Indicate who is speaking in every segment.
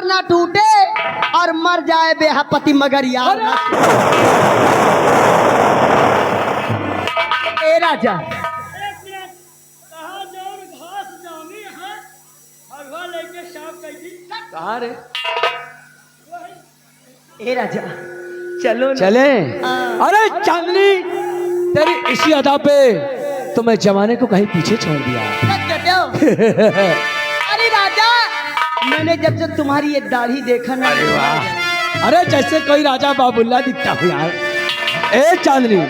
Speaker 1: प्यार ना टूटे और मर जाए बेहपति मगर यार ना। ए राजा
Speaker 2: कहाँ रे?
Speaker 1: ए राजा चलो ना।
Speaker 2: चले? अरे चांदनी, तेरी इसी अदा पे तो मैं जमाने को कहीं पीछे छोड़ दिया।
Speaker 1: अरे राजा, मैंने जब से तुम्हारी ये दाढ़ी देखा ना,
Speaker 2: अरे वाह, अरे जैसे कोई राजा बाबुल्ला दिखता हो यार। ए चांदनी,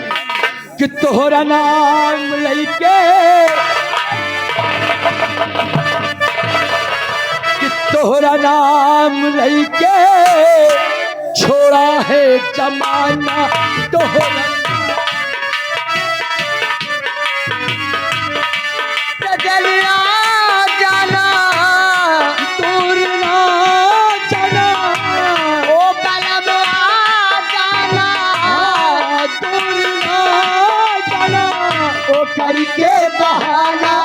Speaker 2: कि तोहरा नाम लइके, कि तोहरा नाम लइके छोड़ा है जमाना तोहरा।
Speaker 1: चलिया जाना दूर ना जाना, ओ कलम आ जाना
Speaker 2: दूर ना जाना, ओ करके बहाना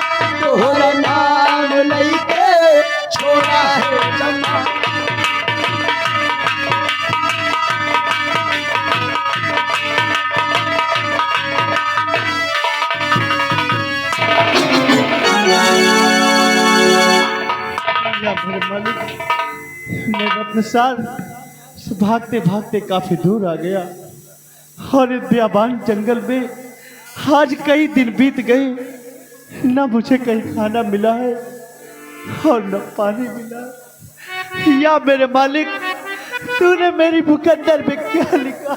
Speaker 2: तोहरा नाम लइके छोड़ा है जमाना।
Speaker 3: मालिक, मैं अपने साथ भागते भागते काफी दूर आ गया और इस बियाबान जंगल में आज कई दिन बीत गए, न मुझे कहीं खाना मिला है और न पानी मिला है। या मेरे मालिक, तूने मेरी मुकद्दर में क्या लिखा?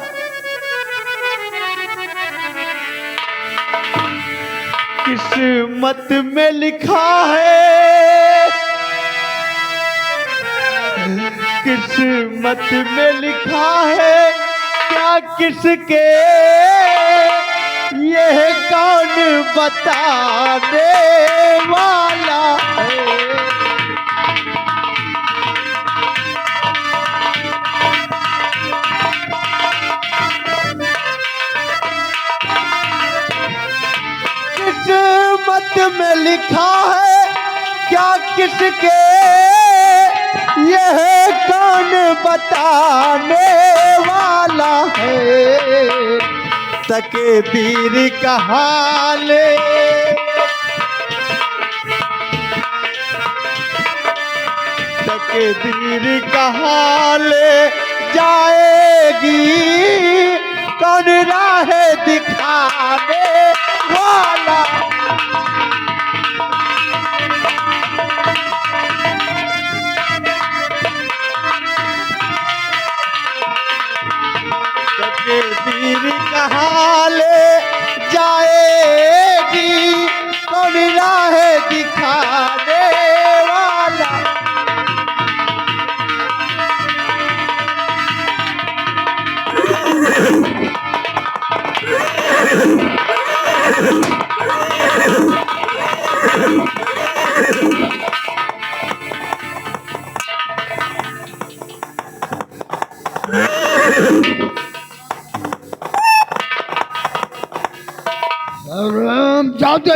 Speaker 3: किस्मत में लिखा है, किस्मत में लिखा है क्या किसके, यह कौन बताने वाला है। किस्मत में लिखा है क्या किसके, यह कौन बताने वाला है। तकदीर का हाल, तकदीर का हाल जाएगी कौन राह दिखाने वाला। तकदीर का हाल जाएगी कौन राह दिखाने वाला।
Speaker 4: जाते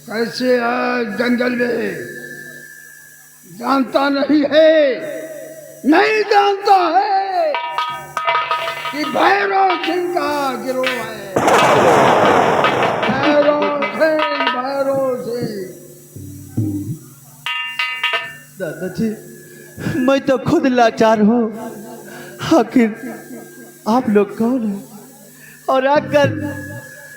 Speaker 4: कैसे है जंगल में, जानता नहीं है, नहीं जानता है कि भैरव सिंह का गिरोह है। भैरव सिंह, भैरव सिंह।
Speaker 3: दादाजी, मैं तो खुद लाचार हूँ, आखिर आप लोग कौन हैं और आकर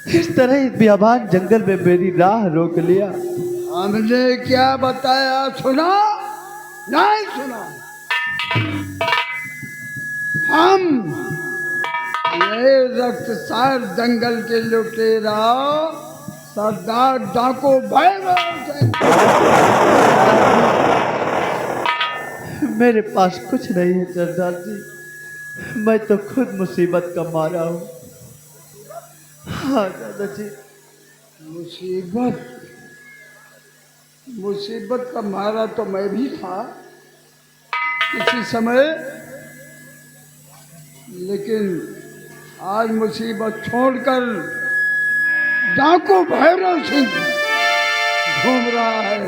Speaker 3: इस तरह इस बियाबान जंगल में मेरी राह रोक लिया?
Speaker 4: हमने क्या बताया, सुना नहीं सुना? हम ये रक्तसार जंगल के लुटेरा सरदार डाको भैरव सिंह।
Speaker 3: मेरे पास कुछ नहीं है सरदार जी, मैं तो खुद मुसीबत का मारा हूँ। हाँ दादाजी।
Speaker 4: मुसीबत, मुसीबत का मारा तो मैं भी था किसी समय, लेकिन आज मुसीबत छोड़कर डाकू भैरव सिंह घूम रहा है।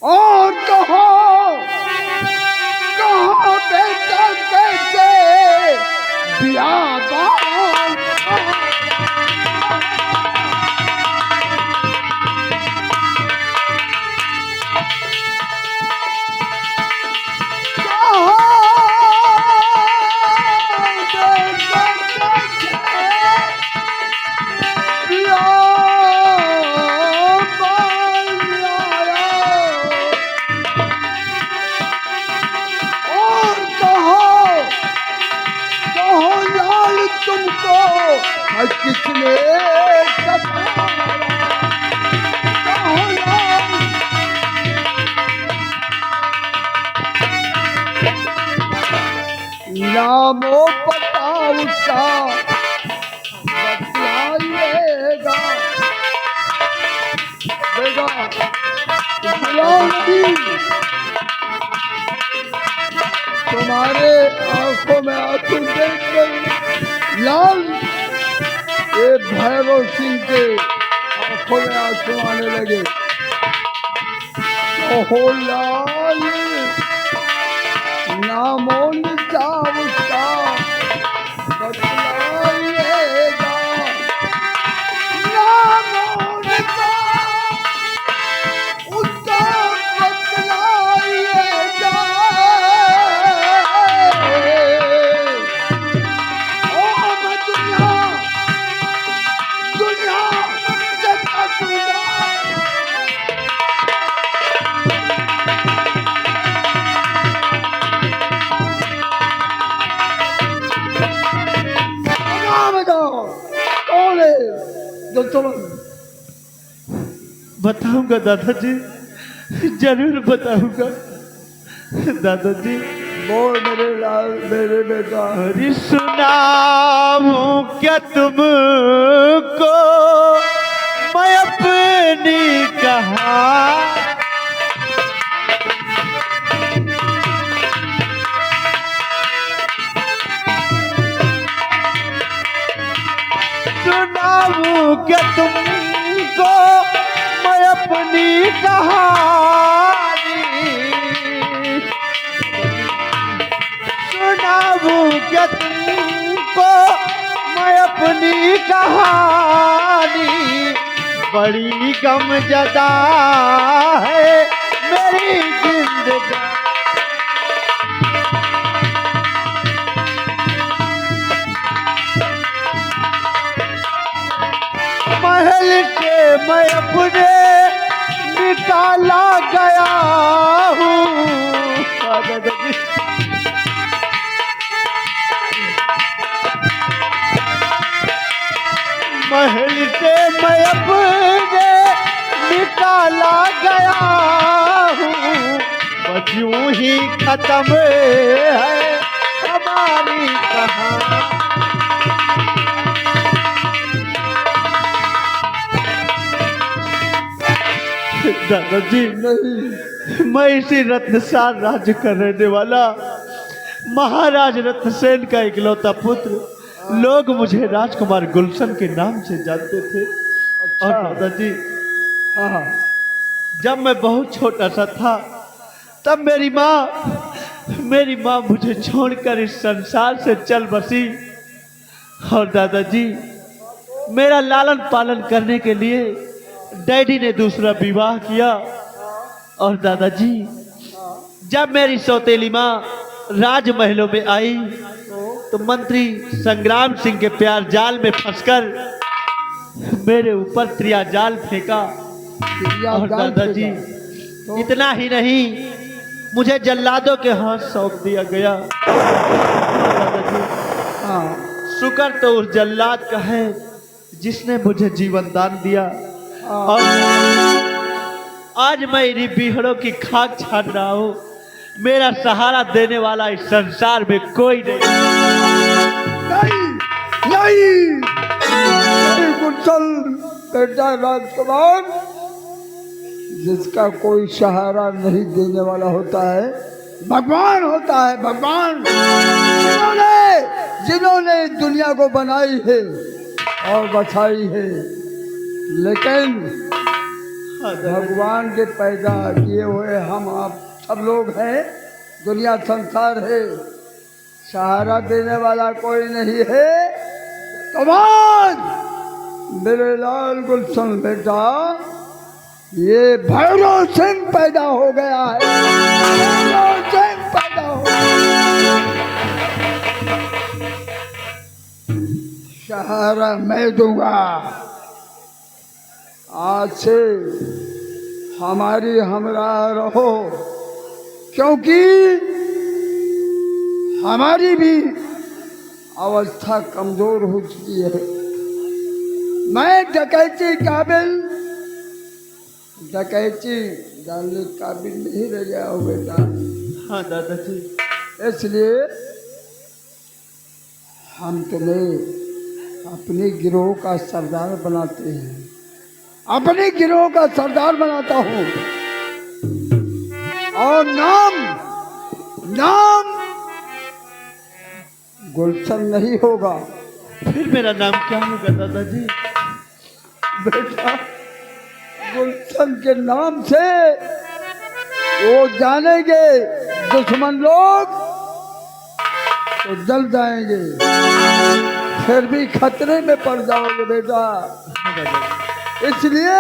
Speaker 4: और कहो बेटा कैसे बियाबान किसने नामो पता उसका बतलाइएगा बेगा तुम्हारे आंखों में आंसू देख कर लाल ये भैरव सिंह के आंखों में आंसू आने लगे। ओहो लाल नामो निशा उसका बतलाइएगा नामो निशा उसका बतलाइएगा। ओ मैं दुनिया जगत दूंगा। कौन है जो चलो
Speaker 3: बताऊंगा दादाजी, जरूर बताऊंगा दादाजी।
Speaker 4: बोल मेरे लाल मेरे बेटा।
Speaker 3: अरे सुनाऊं क्या तुमको मैं अपनी कहानी, सुनाऊं क्या तुमको मैं अपनी कहानी, सुनाऊं क्या तुमको मैं अपनी कहानी। बड़ी गमज़दा है मेरी जिंदगी, महल से मैं अपने निकाला गया हूँ। महल से मैं अपने निकाला गया हूँ। बस यूं ही खत्म है हमारी कहानी। दादाजी नहीं, मैं इसी रत्नसार राज्य का रहने वाला महाराज रत्नसेन का इकलौता पुत्र, लोग मुझे राजकुमार गुलशन के नाम से जानते थे। और दादाजी
Speaker 4: हाँ
Speaker 3: जब मैं बहुत छोटा सा था तब मेरी माँ मुझे छोड़कर इस संसार से चल बसी। और दादाजी मेरा लालन पालन करने के लिए डैडी ने दूसरा विवाह किया। और दादाजी जब मेरी सौतेली माँ राजमहलों में आई तो मंत्री संग्राम सिंह के प्यार जाल में फंसकर मेरे ऊपर त्रिया जाल फेंका। और दादाजी इतना ही नहीं, मुझे जल्लादों के हाथ सौंप दिया गया। दादाजी शुक्र तो उस जल्लाद का है जिसने मुझे जीवन दान दिया। और आज मैं इन्हीं बीहड़ों की खाक छान रहा हूँ। मेरा सहारा देने वाला इस संसार में कोई नहीं।
Speaker 4: गुलशन बेटा राजकुमार, जिसका कोई सहारा नहीं देने वाला होता है भगवान होता है। भगवान जिन्होंने दुनिया को बनाई है और बचाई है, लेकिन
Speaker 3: हाँ दादाजी।
Speaker 4: भगवान के पैदा किए हुए हम आप सब लोग हैं। दुनिया संसार है, सहारा देने वाला कोई नहीं है। कमान मेरे लाल गुलशन बेटा, ये भैरव सिंह पैदा हो गया है। भैरव सिंह पैदा हो गया। सहारा मैं दूंगा। आज से हमारी हमरा रहो, क्योंकि हमारी भी अवस्था कमजोर हो चुकी है। मैं डकैती काबिल, डकैती डालने काबिल नहीं रह गया हो बेटा।
Speaker 3: हाँ दादाजी।
Speaker 4: इसलिए हम तुम्हें अपने गिरोह का सरदार बनाते हैं, अपने गिरोह का सरदार बनाता हूँ। और नाम नाम गुलशन नहीं होगा।
Speaker 3: फिर मेरा नाम क्या होगा दादाजी?
Speaker 4: बेटा गुलशन के नाम से वो जानेंगे दुश्मन लोग तो जल जाएंगे, फिर भी खतरे में पड़ जाओगे बेटा। इसलिए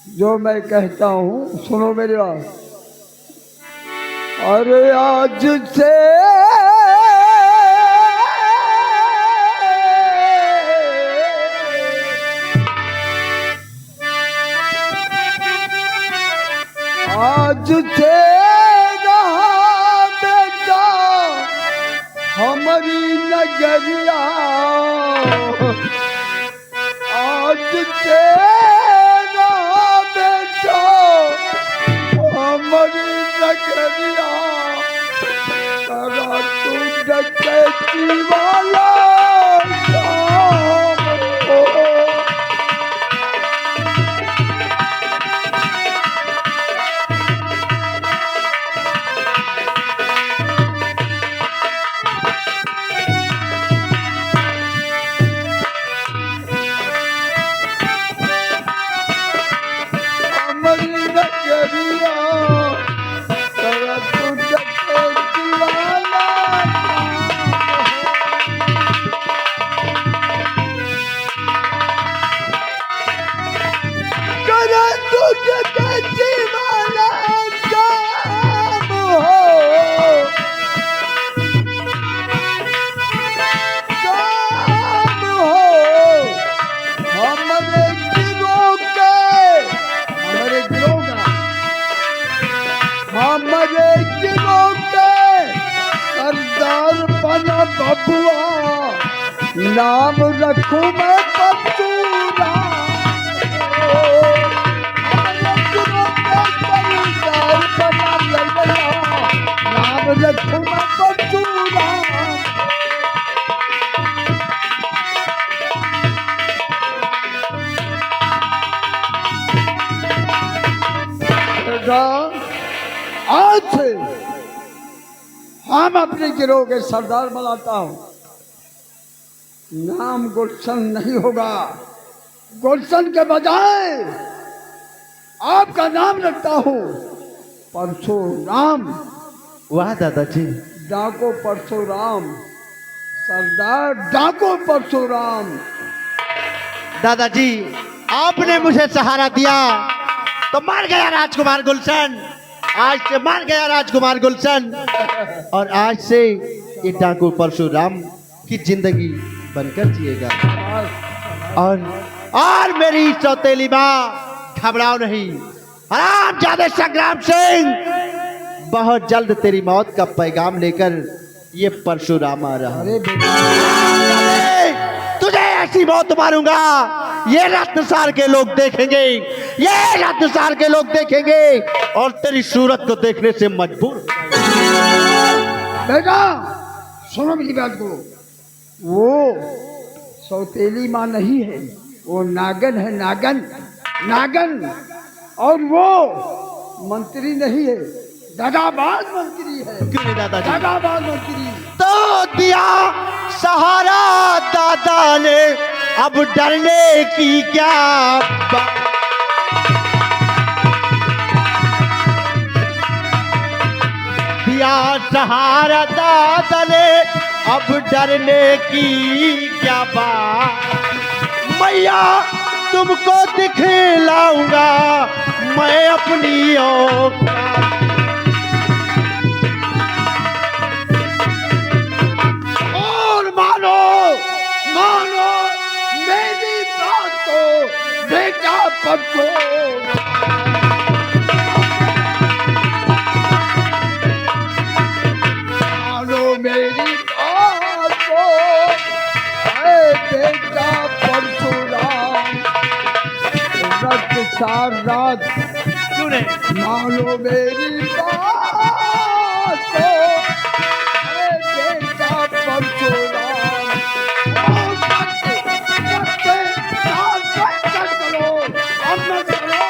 Speaker 4: जो मैं कहता हूँ सुनो मेरी बात। अरे आज से आज से रहा बेटा हमारी नगरिया, आज से रहा बेटा हमारी नगरिया। करा तू डकैती वाला काम हो। नाम रखूं मैं पचूरा, नाम रखूं मैं पचूरा। आज से हम अपने गिरोह के सरदार बनाता हूं। नाम गुलशन नहीं होगा, गुलशन के बजाय आपका नाम रखता हूँ परशुराम।
Speaker 3: वाह दादाजी।
Speaker 4: डाको परशुराम, सरदार डाको परशुराम।
Speaker 3: दादाजी आपने मुझे सहारा दिया तो मर गया राजकुमार गुलशन, आज से मर गया राजकुमार गुलशन। और आज से ये डाकू परशुराम की जिंदगी बनकर जिएगा। और मेरी सौतेली माँ घबराओ नहीं। हरामजादे संग्राम सिंह, बहुत जल्द तेरी मौत का पैगाम लेकर ये परशुराम आ रहा है। तुझे ऐसी मौत मारूंगा ये रत्नसार के लोग देखेंगे, ये रत्नसार के लोग देखेंगे और तेरी सूरत को देखने से मजबूर।
Speaker 4: बेटा सुनो मेरी बात को, वो सौतेली माँ नहीं है, वो नागन है, नागन नागन। और वो मंत्री नहीं है, दगाबाज मंत्री है।
Speaker 3: क्यों नहीं दादाजी?
Speaker 4: दगाबाज मंत्री।
Speaker 3: तो दिया सहारा दादा ने, अब डरने की क्या बात। सहारा दादा ले, अब डरने की क्या बात। मैया तुमको दिखलाऊंगा मैं अपनी औकात।
Speaker 4: और मानो मानो मेरी बात को, बेटा पढ़ो। मानो मेरी बात को, बेटा परशुराम। रक्त सार रात
Speaker 3: क्यों नहीं?
Speaker 4: मानो मेरी बात को, बेटा परशुराम। और रक्त सार रात करो, अमृत करो।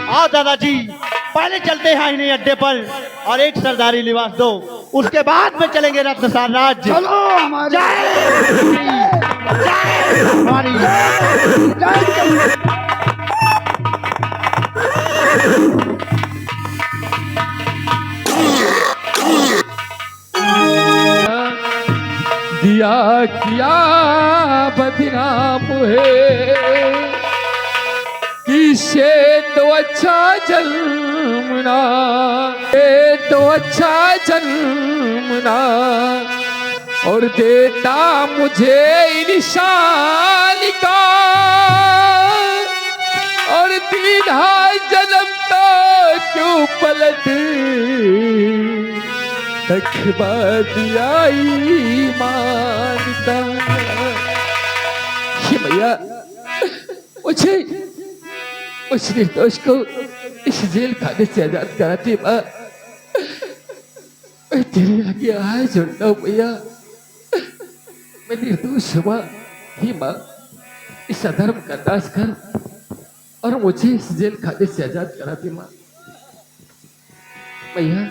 Speaker 3: आओ दादाजी, पहले चलते हैं इन्हें अड्डे पर और एक सरदारी लिबास दो, उसके बाद में चलेंगे रत्नसार राज्य।
Speaker 4: चलो हमारे
Speaker 3: हमारी
Speaker 2: दिया किया बदनाम है, किसे तो अच्छा जन्मना, ये तो अच्छा जन्मना, और देता मुझे निशान का, और दीना जन्म तो क्यों पलट तकबा दिया ईमान का। भैया मुझे उस निर्दोष को इस जेल खाने से आजाद कराती माँ, मैं तेरे आगे हाथ जोड़ता हूँ भैया। मैं निर्दोष हुआ ही माँ, इस अधर्म का नाश कर और मुझे इस जेल खाने से आजाद कराती माँ। भैया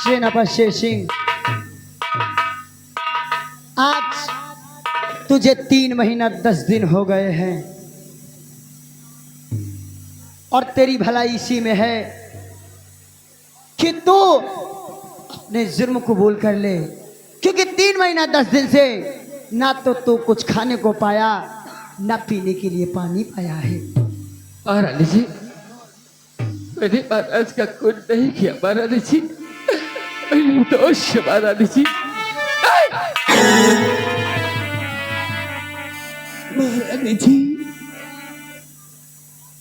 Speaker 1: सेनापति शेर सिंह, आज तुझे 3 महीना 10 दिन हो गए हैं और तेरी भलाई इसी में है कि तू अपने जुर्म कबूल कर ले, क्योंकि 3 महीना 10 दिन से ना तो तू कुछ खाने को पाया, ना पीने के लिए पानी पाया है।
Speaker 2: महारानी जी, मैंने महाराज का कुछ नहीं किया महारानी जी, मैंने दोष महारानी जी। महारानी जी,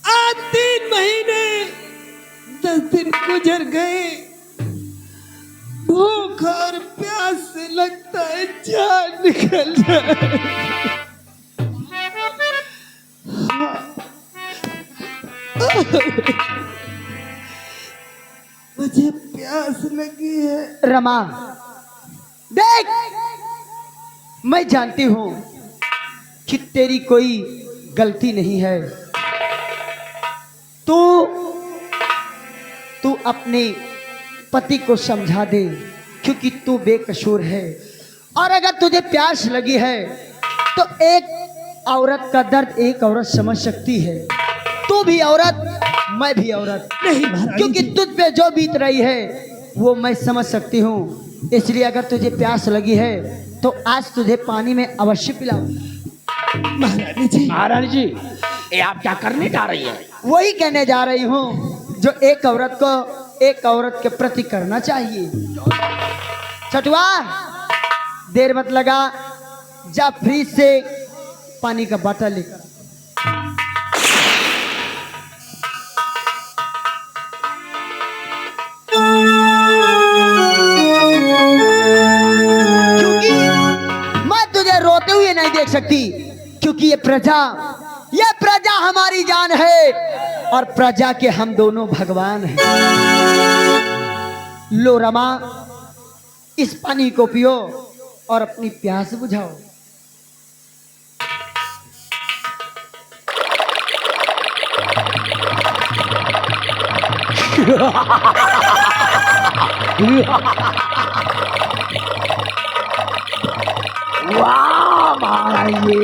Speaker 2: आज 3 महीने 10 दिन गुजर गए, भूख और प्यास से लगता है जान निकल जाए। मुझे प्यास लगी है।
Speaker 1: रमा देख, मैं जानती हूं कि तेरी कोई गलती नहीं है। तू अपने पति को समझा दे, क्योंकि तू बेकसूर है। और अगर तुझे प्यास लगी है तो एक औरत का दर्द एक औरत समझ सकती है। तू भी औरत, मैं भी औरत,
Speaker 2: नहीं महारानी
Speaker 1: क्योंकि
Speaker 2: जी।
Speaker 1: तुझ पे जो बीत रही है वो मैं समझ सकती हूँ। इसलिए अगर तुझे प्यास लगी है तो आज तुझे पानी में अवश्य पिलाऊं।
Speaker 2: महारानी जी,
Speaker 5: महारानी जी, ये आप क्या करने जा रही है?
Speaker 1: वही कहने जा रही हूँ जो एक औरत को एक औरत के प्रति करना चाहिए। छठुआ, देर मत लगा, जा फ्रिज से पानी का बोतल लेकर। क्योंकि मैं तुझे रोते हुए नहीं देख सकती, क्योंकि ये प्रजा हमारी जान है और प्रजा के हम दोनों भगवान हैं। लो रमा, इस पानी को पियो और अपनी प्यास बुझाओ।
Speaker 5: वाह महाराज जी।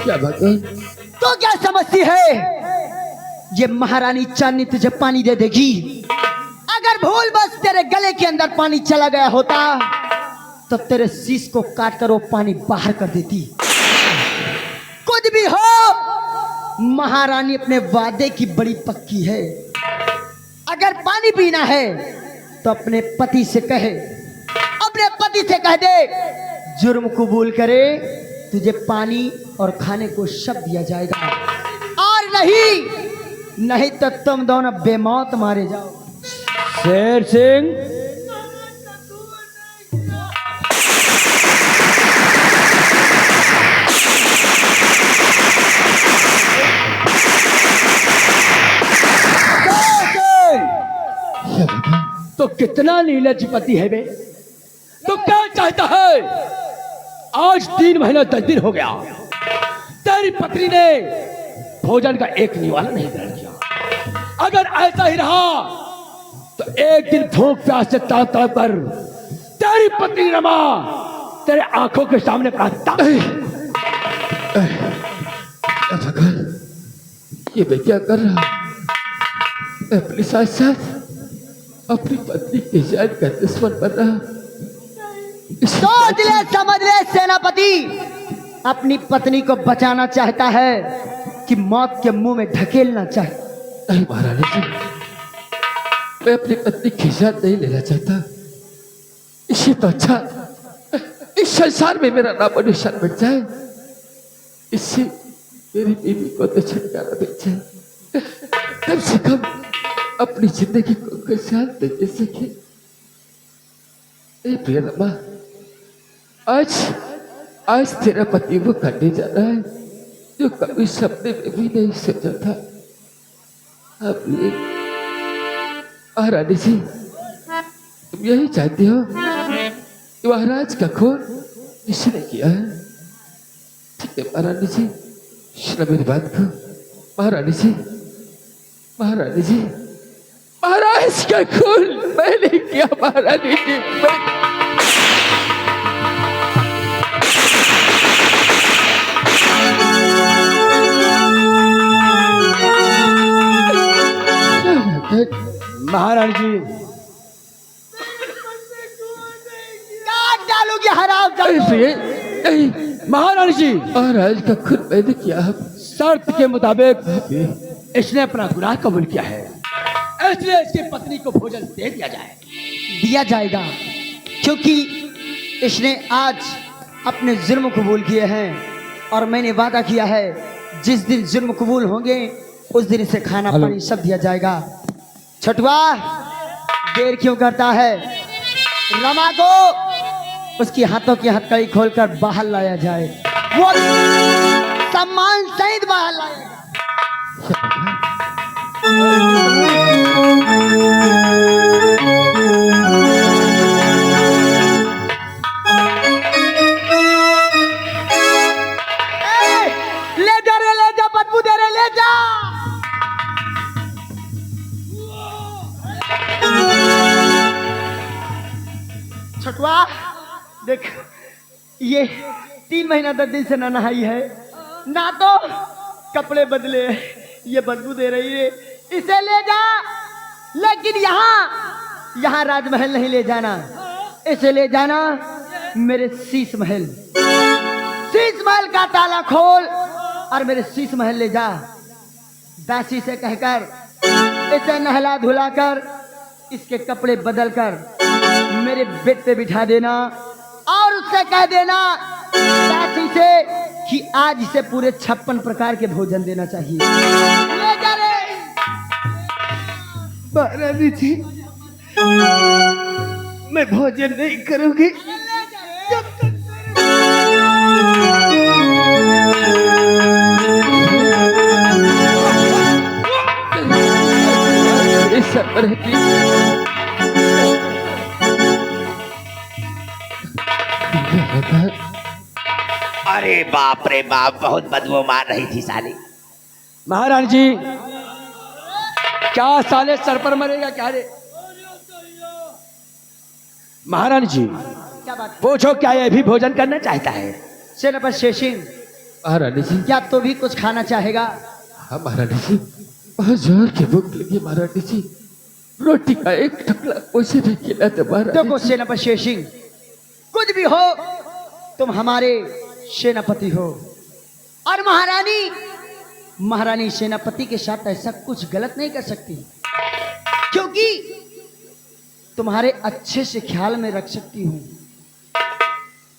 Speaker 2: क्या भगवान,
Speaker 1: तो क्या समझती है ये महारानी चांदनी तुझे पानी दे देगी? अगर भूल बस तेरे गले के अंदर पानी चला गया होता तो तेरे शीश को काट कर वो पानी बाहर कर देती। कुछ भी हो, महारानी अपने वादे की बड़ी पक्की है। अगर पानी पीना है तो अपने पति से कहे, अपने पति से कह दे जुर्म कबूल करे, तुझे पानी और खाने को सब दिया जाएगा, और नहीं तो तुम दोनों बेमौत मारे जाओ।
Speaker 3: शेर सिंह,
Speaker 5: तो कितना नीलज पति है बे? तो क्या चाहता है? आज 3 महीना 10 दिन हो गया, तेरी पत्नी ने भोजन का एक निवाला नहीं ग्रहण किया। अगर ऐसा ही रहा तो एक दिन भूख प्यास से तड़प तड़प कर तेरी पत्नी रमा तेरे आंखों के सामने प्राप्त।
Speaker 2: भगवान, ये मैं क्या कर रहा हूं? मैं अपने साथ साथ अपनी पत्नी के जान का दुश्मन बन रहा।
Speaker 1: सोच ले, समझ ले सेनापति, अपनी पत्नी को बचाना चाहता है कि मौत के मुंह में ढकेलना चाहता?
Speaker 2: नहीं महारानी जी, मैं अपनी पत्नी की जान नहीं लेना चाहता। इससे तो अच्छा इस संसार में मेरा नाम और निशान मिट जाए, इससे मेरी बीवी को तो छुटकारा मिल जाए, कम से कम अपनी जिंदगी को खुशहाल दे सके। ए प्रियरमा, आज तेरा पति वो करने जा रहा है जो कभी सपने में भी नहीं सोचा था। अब ये महारानी जी, तुम यही चाहते हो कि महाराज का खून इसने किया है? ठीक है महारानी जी, सुनो मेरी बात को। महारानी जी, महारानी जी, महाराज का खून मैंने किया। महारानी जी,
Speaker 3: महारानी जी,
Speaker 1: काट डालोगे हराम
Speaker 2: नहीं,
Speaker 3: महारानी जी,
Speaker 2: महाराज का खून मैंने किया।
Speaker 3: शर्त के मुताबिक
Speaker 5: इसने अपना गुनाह कबूल किया है, इसलिए इसकी पत्नी को भोजन दे दिया जाए।
Speaker 1: दिया जाएगा, क्योंकि इसने आज अपने जुर्म कबूल किए हैं और मैंने वादा किया है जिस दिन जुर्म कबूल होंगे उस दिन इसे खाना पानी सब दिया जाएगा। छठुआ, देर क्यों करता है? रमा को उसकी हाथों की हथकड़ी खोलकर बाहर लाया जाए, वो सम्मान सहित बाहर लाया। ले जा बदबू दे रहे, ले जा। छठुआ देख, ये 3 महीना 10 दिन से ना नहाई है, ना तो कपड़े बदले, ये बदबू दे रही है। इसे ले जा, लेकिन यहाँ राजमहल नहीं ले जाना, इसे ले जाना मेरे शीश महल। शीश महल का ताला खोल और मेरे शीश महल ले जा। दासी से कहकर इसे नहला धुलाकर इसके कपड़े बदलकर मेरे बेड पे बिठा देना और उससे कह देना दासी से कि आज इसे पूरे 56 प्रकार के भोजन देना चाहिए। ले जा रे।
Speaker 3: महारानी जी, मैं भोजन नहीं करूंगी जब तक
Speaker 2: सब रहती।
Speaker 5: अरे बाप रे बाप, बहुत बदबू मार रही थी साली। महारानी जी, क्या साले सर पर मरेगा क्या रे? महारानी जी,
Speaker 1: क्या बात?
Speaker 5: पूछो क्या ये भी भोजन करना चाहता है?
Speaker 1: सेनापति शेषिंग,
Speaker 2: महारानी जी,
Speaker 1: क्या तू भी कुछ खाना चाहेगा?
Speaker 2: हाँ महारानी जी, बहुत जोर की भूख लगी महारानी जी। रोटी का एक टुकड़ा उसे भी खिलाते महारानी
Speaker 1: देखो
Speaker 2: जी।
Speaker 1: सेनापति शेषिंग, कुछ भी हो तुम हमारे सेनापति हो, और महारानी सेनापति के साथ ऐसा कुछ गलत नहीं कर सकती, क्योंकि तुम्हारे अच्छे से ख्याल में रख सकती हूँ।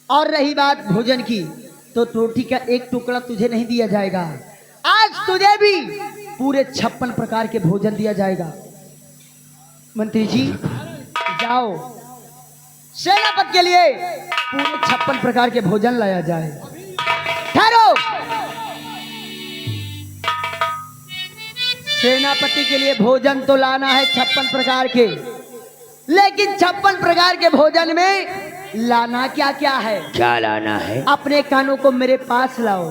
Speaker 1: और रही बात भोजन की, तो रोटी का एक टुकड़ा तुझे नहीं दिया जाएगा, आज तुझे भी पूरे 56 प्रकार के भोजन दिया जाएगा। मंत्री जी जाओ, सेनापति के लिए पूरे 56 प्रकार के भोजन लाया जाए। ठहरो, सेनापति के लिए भोजन तो लाना है 56 प्रकार के, लेकिन 56 प्रकार के भोजन में लाना क्या क्या है?
Speaker 5: क्या लाना है?
Speaker 1: अपने कानों को मेरे पास लाओ,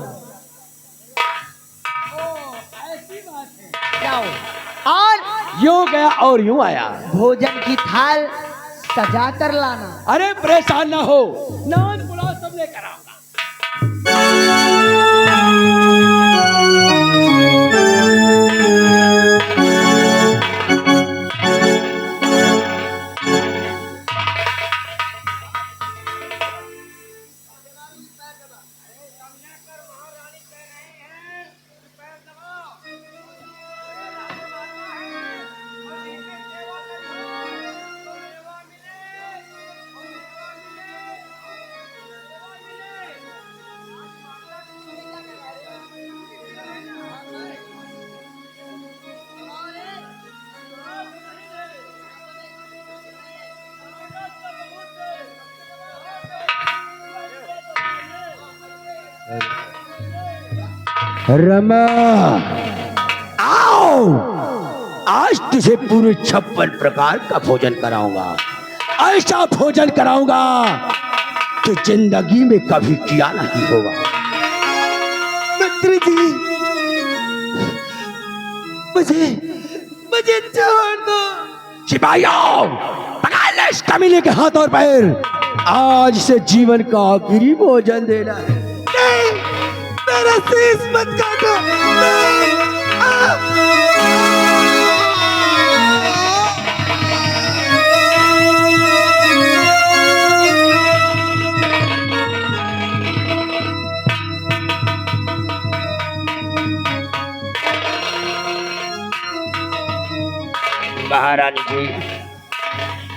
Speaker 1: जाओ, और
Speaker 5: यूं गया और यूं आया।
Speaker 1: भोजन की थाल सजा कर लाना।
Speaker 5: अरे परेशान ना हो, नान पुलाव सब लेकर आऊंगा। रमा, आओ, आज तुझे पूरे 56 प्रकार का भोजन कराऊंगा, ऐसा भोजन कराऊंगा तो जिंदगी में कभी किया नहीं होगा।
Speaker 2: मंत्री जी, मुझे छोड़ दो।
Speaker 5: सिपाहियों, पकड़ ले इस कमीने के हाथ और पैर, आज से जीवन का आखिरी भोजन देना है।
Speaker 2: नहीं, मेरा शीश मत काटो। नहीं।
Speaker 5: महारानी जी,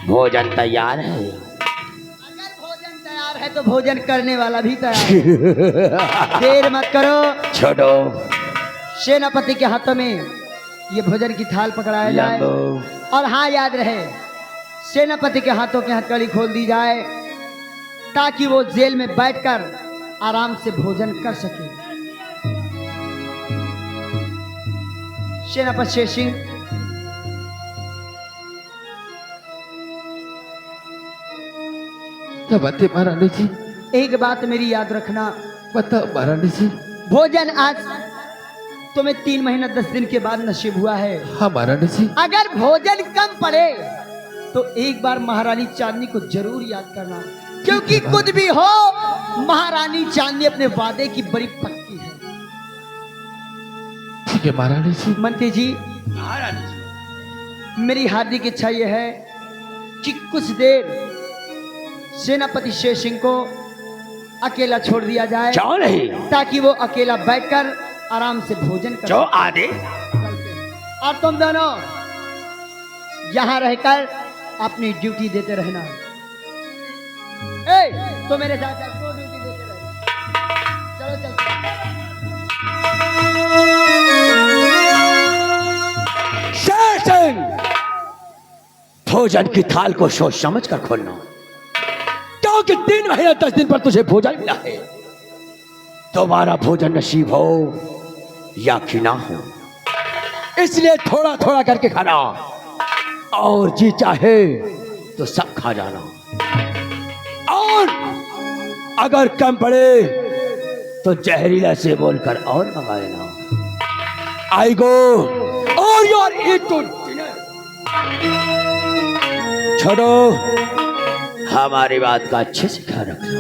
Speaker 5: भोजन तैयार है।
Speaker 1: अगर भोजन तैयार है तो भोजन करने वाला भी तैयार है। देर मत करो,
Speaker 5: छोड़ो,
Speaker 1: सेनापति के हाथों में ये भोजन की थाल पकड़ाया जाए, और हाँ याद रहे, सेनापति के हाथों की हथकड़ी खोल दी जाए ताकि वो जेल में बैठकर आराम से भोजन कर सके। सेनापति शेषिंग,
Speaker 2: क्या बात है महारानी जी?
Speaker 1: एक बात मेरी याद रखना,
Speaker 2: बताओ महारानी जी।
Speaker 1: भोजन आज तुम्हें 3 महीना 10 दिन के बाद नसीब हुआ है।
Speaker 2: हाँ महारानी जी।
Speaker 1: अगर भोजन कम पड़े तो एक बार महारानी चांदनी को जरूर याद करना, क्योंकि कुछ भी हो महारानी चांदनी अपने वादे की बड़ी पक्की है।
Speaker 2: ठीक है महारानी जी।
Speaker 1: मंत्री जी,
Speaker 5: महारानी जी,
Speaker 1: मेरी हार्दिक इच्छा यह है कि कुछ देर सेनापति शेषसिंह को अकेला छोड़ दिया जाए,
Speaker 5: क्यों नहीं?
Speaker 1: ताकि वो अकेला बैठकर आराम से भोजन कर
Speaker 5: जो
Speaker 1: सके।
Speaker 5: आदेश।
Speaker 1: और तुम दोनों यहां रहकर अपनी ड्यूटी देते रहना। ए, तो मेरे साथ चल, तो ड्यूटी देते रहना। चलो चलते हैं।
Speaker 5: शेषसिंह, भोजन की थाल को सोच समझ कर खोलना, क्योंकि 3 महीने 10 दिन पर तुझे भोजन मिला है। दोबारा भोजन नसीब हो या कि ना हो, इसलिए थोड़ा थोड़ा करके खाना, और जी चाहे तो सब खा जाना, और अगर कम पड़े तो जहरीला से बोलकर और मंगा लेना। I go or you are eat to dinner. छोड़ो, हमारी बात का अच्छे से ख्याल रखना।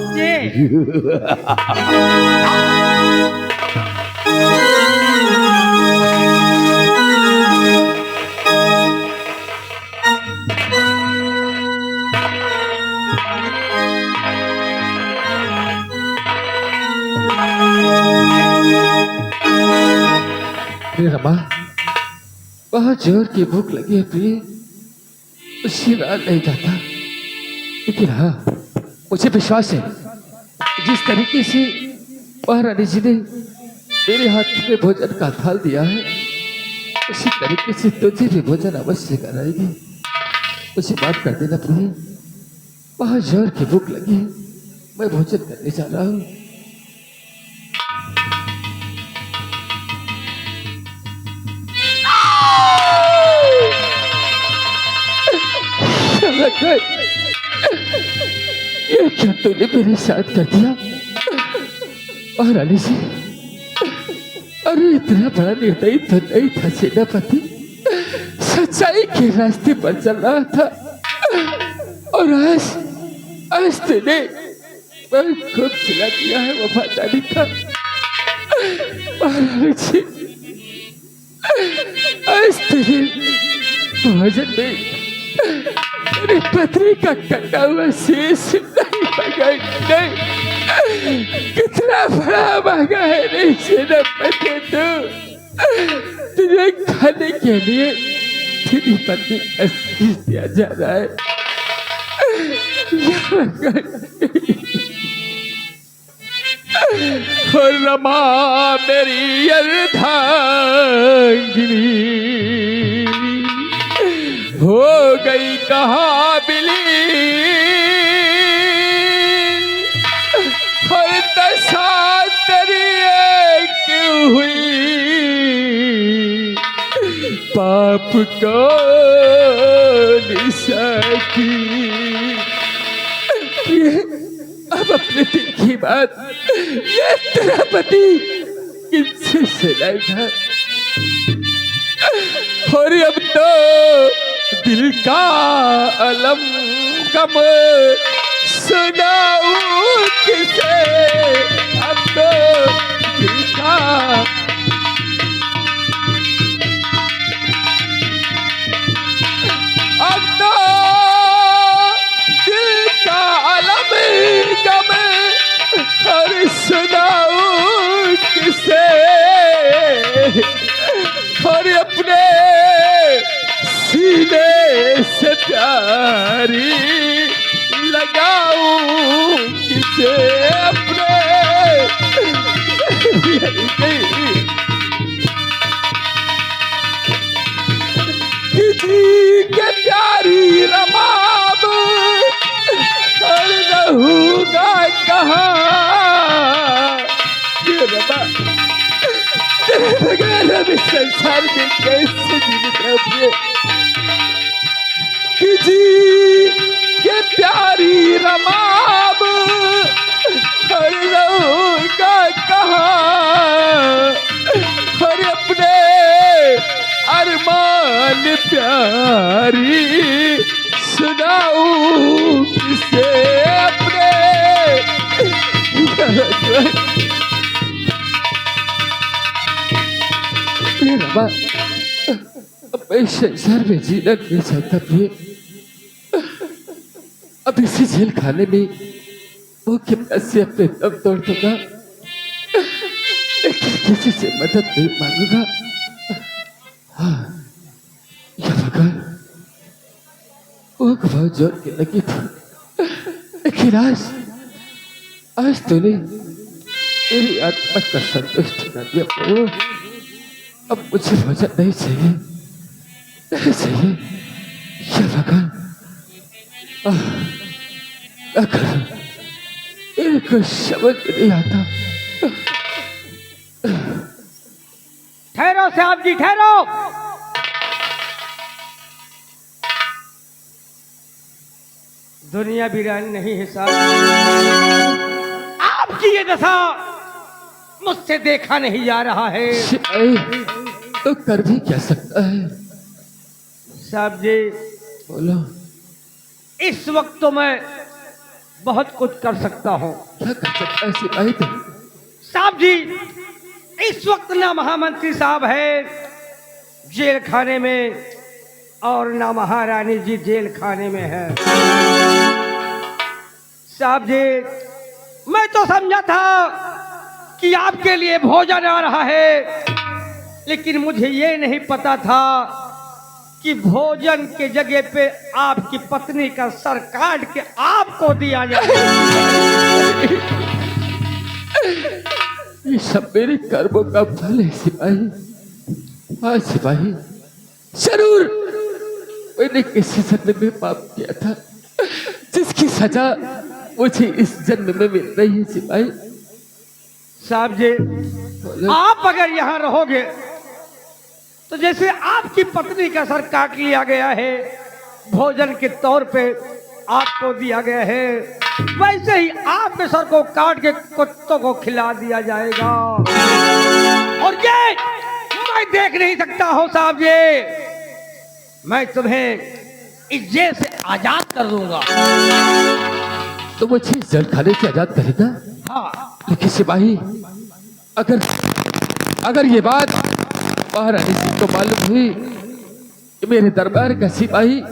Speaker 2: प्रिय रमा, बहुत जोर की भूख लगी है प्रिय, उसकी रात नहीं जाता, लेकिन हाँ मुझे विश्वास है जिस तरीके से महारानी जी ने मेरे हाथ में भोजन का थाल दिया है उसी तरीके से तुझे भी भोजन अवश्य कराएगी। मुझे माफ कर देना प्रिय, बहुत जोर की भूख लगी है, मैं भोजन करने जा रहा हूँ। ये क्या तूने मेरे साथ कर दिया महारानी जी? अरे इतना बड़ा निर्दयी तो नहीं था सेनापति, सच्चाई के रास्ते पर चल रहा था और आज तूने खूब सिला दिया है वफादारी का। महारानी जी आज तेरे भोजन में मेरी पत्नी का कटा हुआ शेष नहीं पकड़ नहीं, कितना बड़ा महंगा है नहीं सेनापति तुझे खाने के लिए तेरी पत्नी का शीश दिया जा रहा है। और रमा मेरी अर्धांगिनी हो गई कहाँ बिली, हर दशा तेरी क्यों हुई, पाप को निशाकी। अब अपने दिल की बात ये तेरा पति किससे सुनाएगा? और अब तो दिल का अलम गम सुनाऊं किसे? अब तो दिल का अलम गम और सुनाऊं किसे? और अपने सीने से प्यारी लगाऊं किसे? अपने किसी के प्यारी रमाब और रहूंगा कहाँ? ये रमा तेरे बगैर अब इस संसार में कैसे जीवित रहूंगे? किसी के प्यारी रमाब और रहूंगा कहाँ? और अपने अरमान प्यारी सुनाऊं किसे? अपने रमा अब मैं संसार में जीना नहीं चाहता प्रिय, अब इसी जेल खाने में वो कितना से अपने दम तोड़ दूंगा, लेकिन किसी से मदद नहीं मांगूंगा। हाँ यह भगवान वो बहुत जोर की लगी थी, लेकिन आज तूने मेरी आत्मा का संतुष्ट कर दिया प्रभु। अब मुझे भोजन नहीं चाहिए, नहीं चाहिए। यह भगवान क्या करूं, मेरे को समझ नहीं आता।
Speaker 5: ठहरो साहब जी, ठहरो। दुनिया वीरानी नहीं है साहब, आपकी ये दशा मुझसे देखा नहीं जा रहा है।
Speaker 2: तो कर भी क्या सकता है?
Speaker 5: साहब जी,
Speaker 2: बोलो।
Speaker 5: इस वक्त तो मैं बहुत कुछ कर सकता हूँ।
Speaker 2: क्या कर सकता है सिपाही तुम?
Speaker 5: साहब जी, इस वक्त ना महामंत्री साहब है जेल खाने में और ना महारानी जी जेल खाने में है। साहब जी, मैं तो समझा था कि आपके लिए भोजन आ रहा है, लेकिन मुझे ये नहीं पता था कि भोजन के जगह पे आपकी पत्नी का सर काट के आपको दिया जाए।
Speaker 2: ये सब मेरे कर्मों का फल है सिपाही। हाँ सिपाही, जरूर मैंने किसी जन्म में पाप किया था जिसकी सजा मुझे इस जन्म में मिल रही है सिपाही।
Speaker 5: साहब जी, आप अगर यहाँ रहोगे तो जैसे आपकी पत्नी का सर काट लिया गया है, भोजन के तौर पे आपको दिया गया है, वैसे ही आपके सर को काट के कुत्तों को खिला दिया जाएगा। और ये मैं देख नहीं सकता हूँ साहब जी, मैं तुम्हें इस जेल से आजाद कर दूंगा।
Speaker 2: तो मुझे जेल खाने से आजाद करेगा?
Speaker 5: हाँ।
Speaker 2: लेकिन सिपाही, अगर ये बात महारानी जी को मालूम हुई कि मेरे दरबार का सिपाही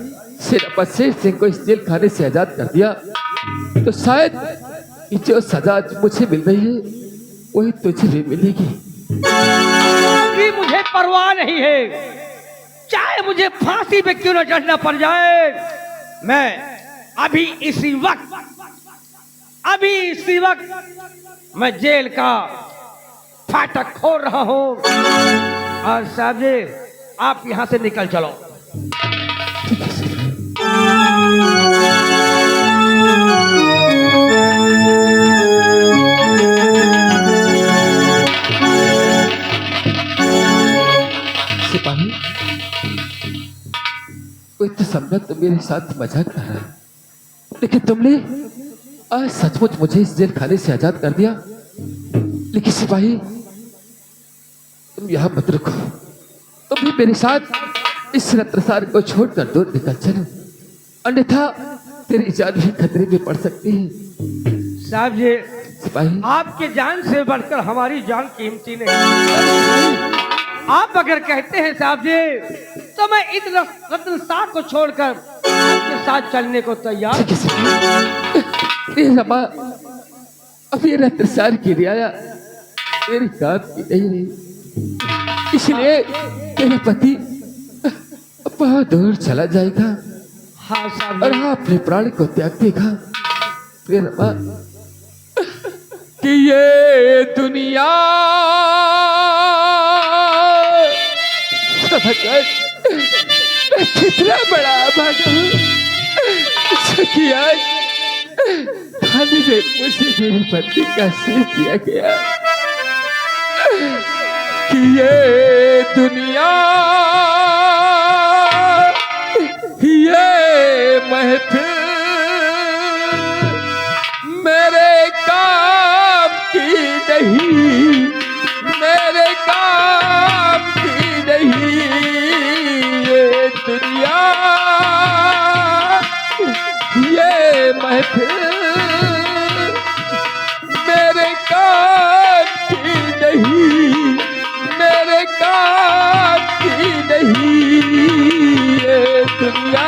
Speaker 2: सेनापति शेर सिंह को इस जेल खाने से आजाद कर दिया, तो शायद ये जो सजा मुझे मिल रही है वही तुझे भी मिलेगी।
Speaker 5: अभी मुझे परवाह नहीं है, चाहे मुझे फांसी पे क्यों न चढ़ना पड़ जाए, मैं अभी इसी वक्त मैं जेल का फाटक खोल रहा हूं। और साहब जी, आप यहां से निकल चलो।
Speaker 2: सिपाही, कोई तो समझा तो मेरे साथ मजाक कर रहा है, लेकिन तुमने आज सचमुच मुझे इस जेल खाने से आजाद कर दिया। लेकिन सिपाही, तुम यहां मत रुको, तुम भी मेरे साथ इस रत्रसार को छोड़कर दूर निकल चलो, अन्यथा तेरी जान भी खतरे में पड़ सकती है।
Speaker 5: साहब जी,
Speaker 2: सिपाही,
Speaker 5: आपके जान से बढ़कर हमारी जान कीमती नहीं। आप अगर कहते हैं साहब जी, तो मैं इस रत्नसार को छोड़कर आपके साथ चलने को तैयार।
Speaker 2: अब ये रत्रसार की रियाया मेरी काम की नहीं रही, इसलिए मेरा पति बहुत दूर चला जाएगा।
Speaker 5: हाँ साहब
Speaker 2: और
Speaker 5: जी।
Speaker 2: हाँ, अपने प्राण को त्याग देगा। फिर कि ये दुनिया कितना बड़ा भागा हूँ कि आज खाने में मुझे मेरी पत्नी का शीश दिया गया कि ये दुनिया, ये महफिल मेरे काम की नहीं, मेरे काम की नहीं। ये दुनिया, ये महफिल मेरे काम की नहीं, मेरे काम की नहीं। ये दुनिया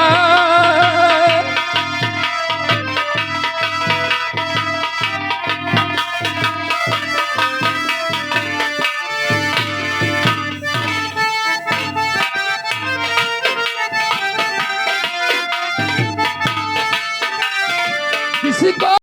Speaker 2: किसी को